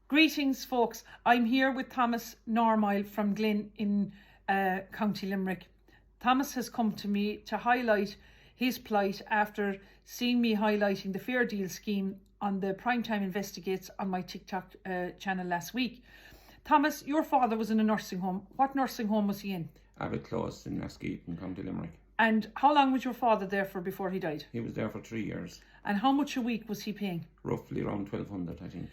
Greetings, folks. I'm here with Thomas Normile from Glyn in County Limerick. Thomas has come to me to highlight his plight after seeing me highlighting the Fair Deal scheme on the Primetime Investigates on my TikTok channel last week. Thomas, your father was in a nursing home. What nursing home was he in? Abbott Close in Mesquite in County Limerick. And how long was your father there for before he died? He was there for 3 years. And how much a week was he paying? Roughly around 1,200, I think.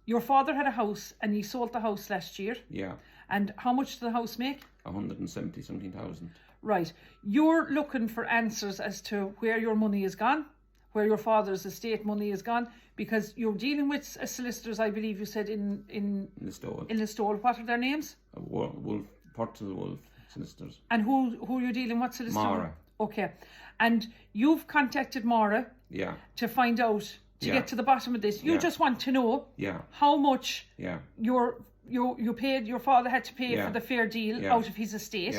Your father had a house and he sold the house last year. Yeah. And how much did the house make? 170 something thousand. Right. You're looking for answers as to where your money is gone, where your father's estate money is gone, because you're dealing with solicitors, I believe you said, in Listowel. In Listowel. What are their names? Wolf, Portal Wolf solicitors. And who are you dealing with, solicitor? Mara. Okay. And you've contacted Mara. Yeah. To find out, to get to the bottom of this. You just want to know how much you paid, your father had to pay for the Fair Deal out of his estate,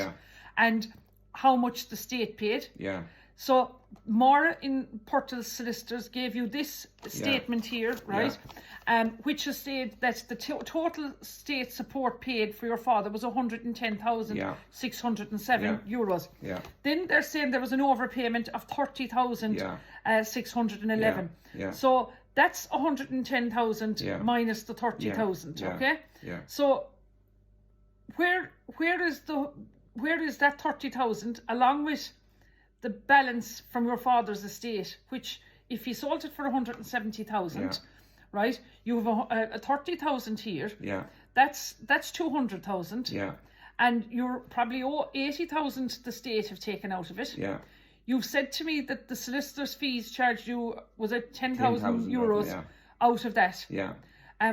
and how much the state paid. Yeah. So Mara in Portal Solicitors gave you this statement here, right? Which is stated that the total state support paid for your father was 110,607 euros. Yeah. Then they're saying there was an overpayment of 30,611. Yeah. So that's 110,000 minus the 30,000. Okay. Yeah. So where is that 30,000 along with the balance from your father's estate, which if he sold it for 170,000, right? You have a 30,000 here. Yeah. That's 200,000. Yeah. And you're probably 80,000 the state have taken out of it. Yeah. You've said to me that the solicitor's fees charged you, was it 10,000 euros out of that? Yeah.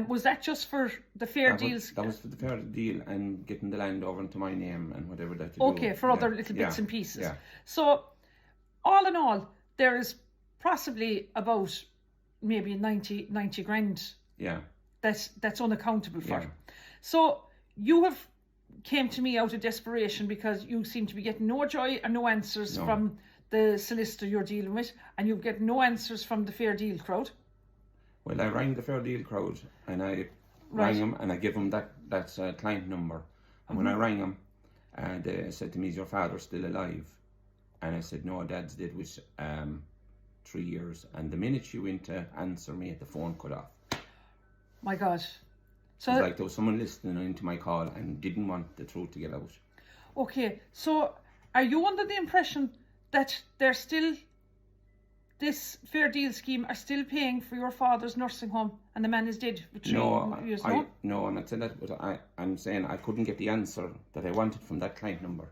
Was that just for the Fair Deals? That was for the Fair Deal and getting the land over into my name and whatever that you do. Okay, for other little bits and pieces. Yeah. So, all in all, there is possibly about maybe 90 grand. Yeah. That's unaccountable for. Yeah. So you have came to me out of desperation because you seem to be getting no joy and no answers from the solicitor you're dealing with, and you get no answers from the Fair Deal crowd. Well, I rang the Fair Deal crowd and I rang them and I gave them that client number. And when I rang them, they said to me, "Is your father still alive?" And I said, "No, Dad's dead with 3 years." And the minute she went to answer me, the phone cut off. My God. So it was like there was someone listening into my call and didn't want the truth to get out. Okay, so are you under the impression that they're still, this Fair Deal scheme are still paying for your father's nursing home and the man is dead with 3 years? No, I'm not saying that, but I'm saying I couldn't get the answer that I wanted from that client number.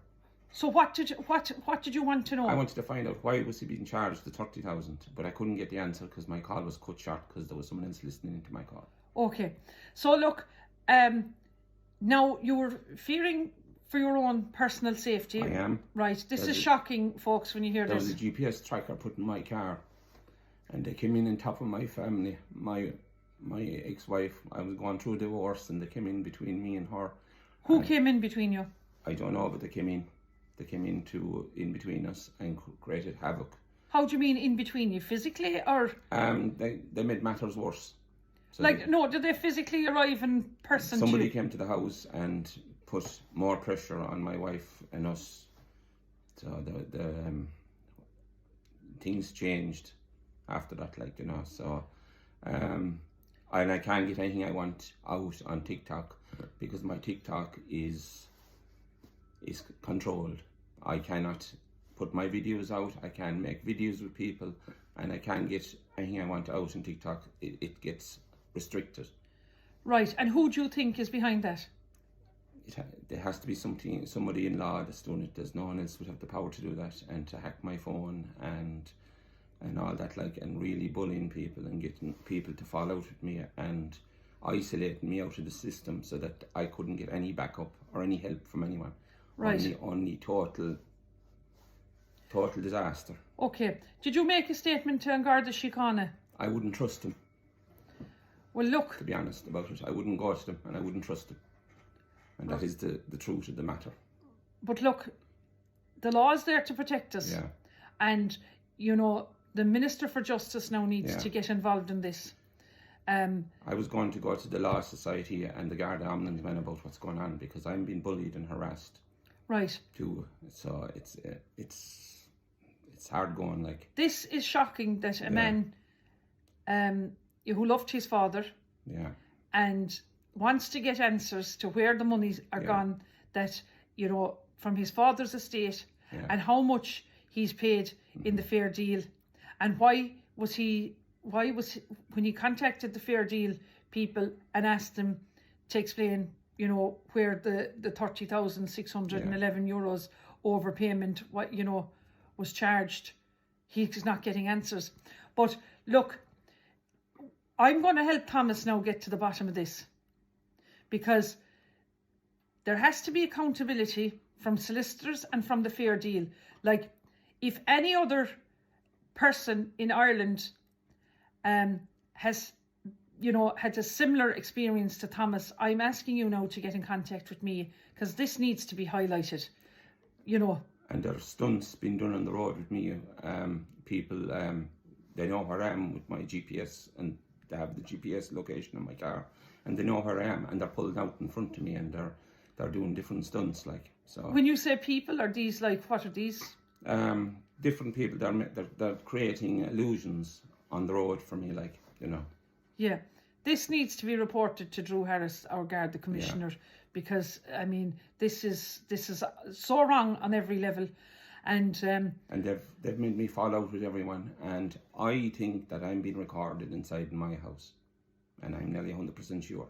So what did you want to know? I wanted to find out why was he being charged the 30,000, but I couldn't get the answer because my call was cut short because there was someone else listening into my call. Okay, so look, now you were fearing for your own personal safety. I am. Right, this is shocking, folks, when you hear this. There was a GPS tracker put in my car, and they came in on top of my family. My ex-wife, I was going through a divorce, and they came in between me and her. Who came in between you? I don't know, but they came in. They came in between us and created havoc. How do you mean in between you? Physically or? They made matters worse. So did they physically arrive in person? Somebody came to the house and put more pressure on my wife and us. So the things changed after that, So, and I can't get anything I want out on TikTok because my TikTok is controlled. I cannot put my videos out. I can't make videos with people, and I can't get anything I want out on TikTok. It gets restricted. Right, and who do you think is behind that? There has to be somebody in law that's doing it. There's no one else would have the power to do that and to hack my phone and all that, and really bullying people and getting people to fall out with me and isolating me out of the system so that I couldn't get any backup or any help from anyone. Right. Only total disaster. Okay. Did you make a statement to An Garda Síochána? I wouldn't trust him. Well, look. To be honest about it, I wouldn't go to them and I wouldn't trust them. And that is the truth of the matter. But look, the law is there to protect us. Yeah. And, the Minister for Justice now needs to get involved in this. I was going to go to the Law Society and the Garda Ombudsman about what's going on, because I'm being bullied and harassed Right. too. So it's hard going. Like, This is shocking that a man who loved his father yeah, and wants to get answers to where the monies are gone, that, you know, from his father's estate, and how much he's paid in the Fair Deal, and why was when he contacted the Fair Deal people and asked them to explain, you know, where the 30,611 euros overpayment, what, you know, was charged, he's not getting answers. But look, I'm going to help Thomas now get to the bottom of this, because there has to be accountability from solicitors and from the Fair Deal. Like, if any other person in Ireland has, you know, had a similar experience to Thomas, I'm asking you now to get in contact with me, because this needs to be highlighted, you know. And there's stunts being done on the road with me. People, they know where I am with my GPS, and they have the GPS location on my car, and they know where I am, and they're pulled out in front of me, and they're doing different stunts, like, so. When you say people, are these, like, what are these? Different people, they're creating illusions on the road for me, like, you know. Yeah, this needs to be reported to Drew Harris, our Garda Commissioner, because, I mean, this is so wrong on every level. And they've made me fall out with everyone, and I think that I'm being recorded inside my house, and I'm nearly 100% sure.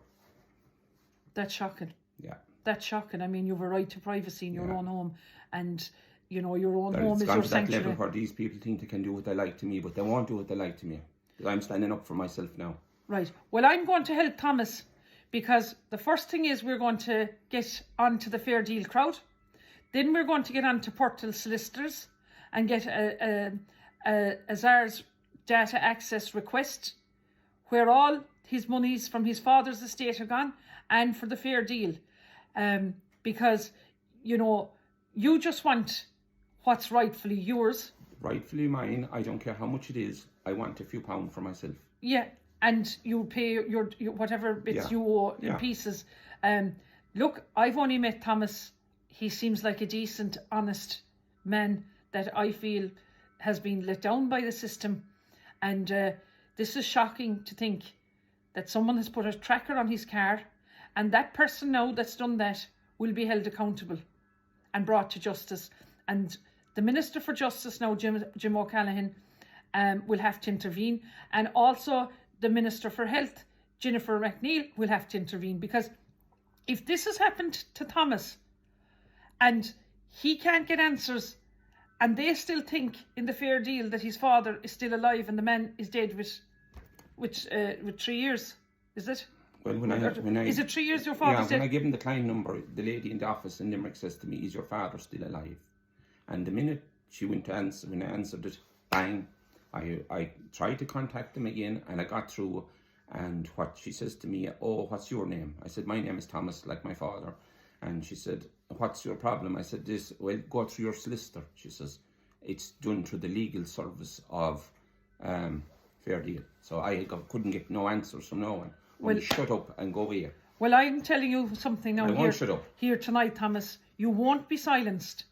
That's shocking. Yeah. That's shocking. I mean, you have a right to privacy in your own home, and, you know, your own home is It's gone your to that sanctuary. level where these people think they can do what they like to me, but they won't do what they like to me. I'm standing up for myself now. Right. Well, I'm going to help Thomas, because the first thing is we're going to get onto the Fair Deal crowd. Then we're going to get onto Portal solicitors and get a Azar's data access request, where all his monies from his father's estate are gone, and for the Fair Deal. Because, you know, you just want what's rightfully yours. Rightfully mine. I don't care how much it is. I want a few pounds for myself. Yeah, and you pay your whatever bits you owe in pieces. Look, I've only met Thomas. He seems like a decent, honest man that I feel has been let down by the system. And this is shocking to think that someone has put a tracker on his car, and that person now that's done that will be held accountable and brought to justice. And the Minister for Justice now, Jim O'Callaghan, will have to intervene. And also the Minister for Health, Jennifer McNeil, will have to intervene. Because if this has happened to Thomas and he can't get answers, and they still think in the Fair Deal that his father is still alive and the man is dead with 3 years, is it? Well, when I is it 3 years your father's dead? When I give him the client number, the lady in the office in Limerick says to me, "Is your father still alive?" And the minute she went to answer, when I answered it, bang, I tried to contact them again, and I got through. And what she says to me, "Oh, what's your name?" I said, "My name is Thomas, like my father." And she said, "What's your problem?" I said, "This, well, go through your solicitor." She says, "It's done through the legal service of Fair Deal." So I couldn't get no answers from no one. Well, shut up and go away. Well, I'm telling you something now. I won't shut up. Here tonight, Thomas. You won't be silenced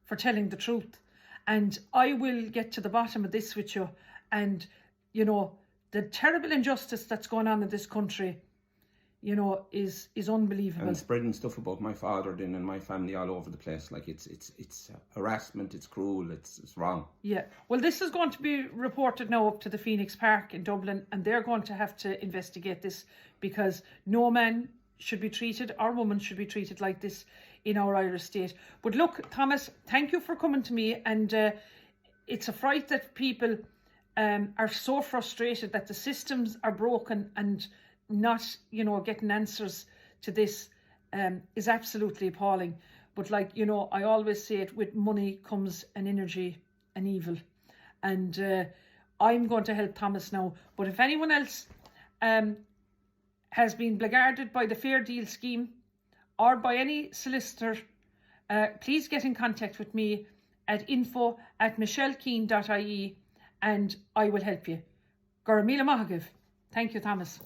for telling the truth. And I will get to the bottom of this with you. And, you know, the terrible injustice that's going on in this country, you know, is unbelievable. And spreading stuff about my father then and my family all over the place, like it's harassment, it's cruel, it's wrong. Yeah. Well, this is going to be reported now up to the Phoenix Park in Dublin, and they're going to have to investigate this, because no man should be treated, or woman should be treated like this in our Irish state. But look, Thomas, thank you for coming to me, and it's a fright that people are so frustrated that the systems are broken and not, you know, getting answers to this is absolutely appalling. But, like, you know, I always say it, with money comes an energy, an evil. And I'm going to help Thomas now. But if anyone else has been blackguarded by the Fair Deal scheme or by any solicitor, please get in contact with me at info@michellekeane.ie, and I will help you. Gura míle maith agaibh. Thank you, Thomas.